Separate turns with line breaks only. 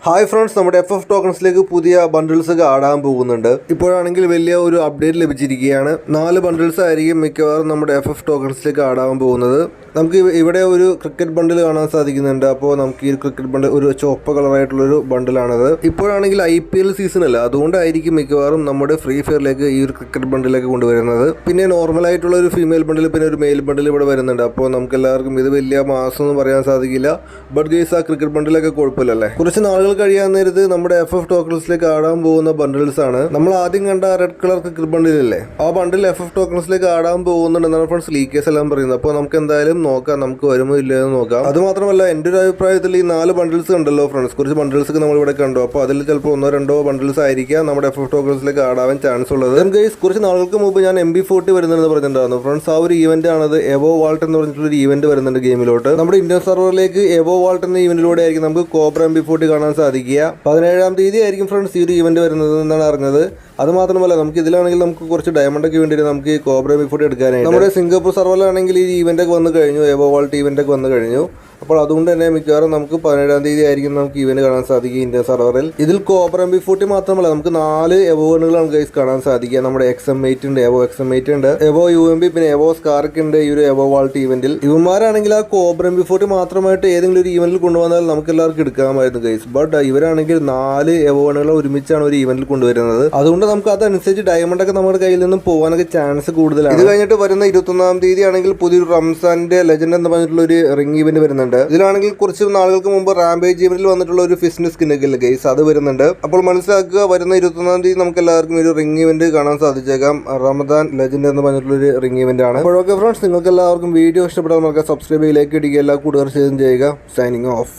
Hi friends, നമ്മുടെ FF ടോക്കൺസിലേക്ക് പുതിയ bundles ആടാൻ പോകുന്നുണ്ട്. ഇപ്പോഴാണെങ്കിൽ വലിയ ഒരു അപ്ഡേറ്റ് ലഭിച്ചിരിക്കുകയാണ്. 4 ബണ്ടിൽസ് ആയിരിക്കും മിക്കവാറും നമ്മുടെ FF ടോക്കൺസിലേക്ക് ആടാൻ പോകുന്നത്. നമുക്ക് ഇവിടെ ഒരു ക്രിക്കറ്റ് ബണ്ടിൽ കാണാൻ സാധിക്കുന്നുണ്ട്. അപ്പോൾ നമുക്ക് ഈ ക്രിക്കറ്റ് ബണ്ടിൽ ഒരു ചുവപ്പ് കളറായിട്ടുള്ളൊരു ബണ്ടിലാണത്. ഇപ്പോഴാണെങ്കിൽ IPL സീസൺ അല്ല, അതുകൊണ്ടായിരിക്കും മിക്കവാറും നമ്മുടെ ഫ്രീ ഫയറിലേക്ക് ഈ ഒരു ക്രിക്കറ്റ് ബണ്ടിലേക്ക് കൊണ്ടുവരുന്നത്. പിന്നെ നോർമലായിട്ടുള്ള ഒരു ഫീമെയിൽ ബണ്ടിൽ, പിന്നെ ഒരു മെയിൽ ബണ്ടിൽ ഇവിടെ വരുന്നുണ്ട്. അപ്പോൾ നമുക്ക് എല്ലാവർക്കും ഇത് വലിയ മാസം ഒന്നും പറയാൻ സാധിക്കില്ല. ബട്ട് ഗെയ്സ്, ആ ക്രിക്കറ്റ് ബണ്ടിലൊക്കെ കുഴപ്പമില്ലല്ലേ. കുറച്ച് നാളുകൾ കഴിയാൻ നേരത്ത് നമ്മുടെ FF ടോക്കൺസിലേക്ക് ആടാൻ പോകുന്ന ബണ്ടിൽസ് ആണ്. നമ്മൾ ആദ്യം കണ്ട റെഡ് കളർ ക്രിക്കറ്റ് ബണ്ടിലല്ലേ, ആ ബണ്ടിൽ FF ടോക്കൺസിലേക്ക് ആടാൻ പോകുന്നുണ്ടെന്നാണ് ഫ്രണ്ട്സ് ലീക്കേഴ്സ് എല്ലാം പറയുന്നത്. അപ്പോൾ നമുക്ക് എന്തായാലും നോക്കാം, നമുക്ക് വരുമോ ഇല്ലയെന്ന് നോക്കാം. അത് മാത്രമല്ല, എൻ്റെ ഒരു അഭിപ്രായത്തിൽ ഈ 4 ബണ്ടിൽസ് ഉണ്ടല്ലോ ഫ്രണ്ട്സ്, കുറച്ച് ബണ്ടിൽസ് നമ്മൾ ഇവിടെ കണ്ടു. അപ്പോൾ അതിൽ ചിലപ്പോൾ 1-2 ബണ്ടിൽസ് ആയിരിക്കാം നമ്മുടെ FF ടോക്കൺസിലേക്ക് ആടാൻ ചാൻസ് ഉള്ളത്. കുറച്ച് നാളുകൾക്ക് മുമ്പ് ഞാൻ MB40 വരുന്നുണ്ടെന്ന് പറഞ്ഞിട്ടുണ്ടായിരുന്നു ഫ്രണ്ട്സ്. ആ ഒരു ഈവന്റ് ആണത്. എവോ വാൾട്ട് എന്ന് പറഞ്ഞിട്ടുള്ള ഒരു ഈവന്റ് വരുന്നുണ്ട് ഗെയിമിലോട്ട്. നമ്മുടെ ഇന്ത്യൻ സെർവറിലേക്ക് എവോ വാൾട്ട് എന്ന ഈവന്റിലൂടെ ആയിരിക്കും നമുക്ക് കോബ്ര MB40 കാണാൻ സാധിക്കുക. 17-ാം തീയതി ആയിരിക്കും ഫ്രണ്ട്സ് ഈ ഒരു ഈവന്റ് വരുന്നത് എന്നാണ് അറിഞ്ഞത്. അത് മാത്രമല്ല, നമുക്ക് ഇതിലാണെങ്കിൽ നമുക്ക് കുറച്ച് ഡയമണ്ട് ഒക്കെ വേണ്ടി നമുക്ക് ഈ കോബ്ര MB40 എടുക്കാനായിട്ട് നമ്മുടെ സിംഗപ്പൂർ സെർവറിലാണെങ്കിൽ ഈ ഈവന്റ് ഒക്കെ വന്നു കഴിഞ്ഞു, എവോ വാൾട്ട് ഈവന്റ് ഒക്കെ വന്നു കഴിഞ്ഞു. അപ്പോൾ അതുകൊണ്ട് തന്നെ മിക്കവാറും നമുക്ക് 17-ാം തീയതി ആയിരിക്കും നമുക്ക് ഈവന്റ് കാണാൻ സാധിക്കുക ഇന്ത്യൻ സെർവറിൽ. ഇതിൽ കോബ്ര MB40 മാത്രമല്ല, നമുക്ക് 4 എവോകളാണ് ഗൈസ് കാണാൻ സാധിക്കുക. നമ്മുടെ XM8 ഉണ്ട്, എവോ XM8 ഉണ്ട്, എവോ UMB, പിന്നെ എവോ സ്കാർക്ക് ഉണ്ട് ഈ ഒരു എവോ വാൾട്ട് ഈവന്റിൽ. ഇവന്മാരാണെങ്കിൽ ആ കോബ്ര MB40 മാത്രമായിട്ട് ഏതെങ്കിലും ഒരു ഈവന്റിൽ കൊണ്ടുവന്നാൽ നമുക്ക് എല്ലാവർക്കും എടുക്കാമായിരുന്നു ഗൈസ്. ബട്ട് ഇവരാണെങ്കിൽ 4 എവോണുകൾ ഒരുമിച്ചാണ് ഒരു ഈവന്റിൽ കൊണ്ടുവരുന്നത്. അതുകൊണ്ട് നമുക്ക് അതനുസരിച്ച് ഡയമണ്ട് ഒക്കെ നമ്മുടെ കയ്യിൽ നിന്നും പോകാനൊക്കെ ചാൻസ് കൂടുതലാണ്. ഇത് കഴിഞ്ഞിട്ട് വരുന്ന 21-ാം തീയതി ആണെങ്കിൽ പുതിയൊരു റംസാന്റെ ലെജൻഡ് എന്ന് പറഞ്ഞിട്ടുള്ള ഒരു റിംഗ് ഈവന്റ് വരുന്നുണ്ട്. ഇതിലാണെങ്കിൽ കുറച്ച് നാളുകൾക്ക് മുമ്പ് റാംപേജ് ഈവന്റിൽ വന്നിട്ടുള്ള ഒരു ഫിസ്നസ് സ്കിന്നൊക്കെ ഗൈസ്, അത് വരുന്നുണ്ട്. അപ്പോൾ മനസ്സിലാക്കുക, വരുന്ന 21-ാം തീയതി നമുക്ക് എല്ലാവർക്കും ഒരു റിംഗ് ഇവന്റ് കാണാൻ സാധിച്ചേക്കാം. റമദാൻ ലെജൻഡ് എന്ന് പറഞ്ഞിട്ടുള്ള ഒരു റിംഗ് ഇവന്റ് ആണ്. അപ്പോഴൊക്കെ ഫ്രണ്ട്സ്, നിങ്ങൾക്ക് എല്ലാവർക്കും വീഡിയോ ഇഷ്ടപ്പെടാൻ നമുക്ക് സബ്സ്ക്രൈബ് ചെയ്ത് ലൈക്ക് ഇടുക, എല്ലാ കൂട്ടുകാർ ചെയ്യുക. Signing off.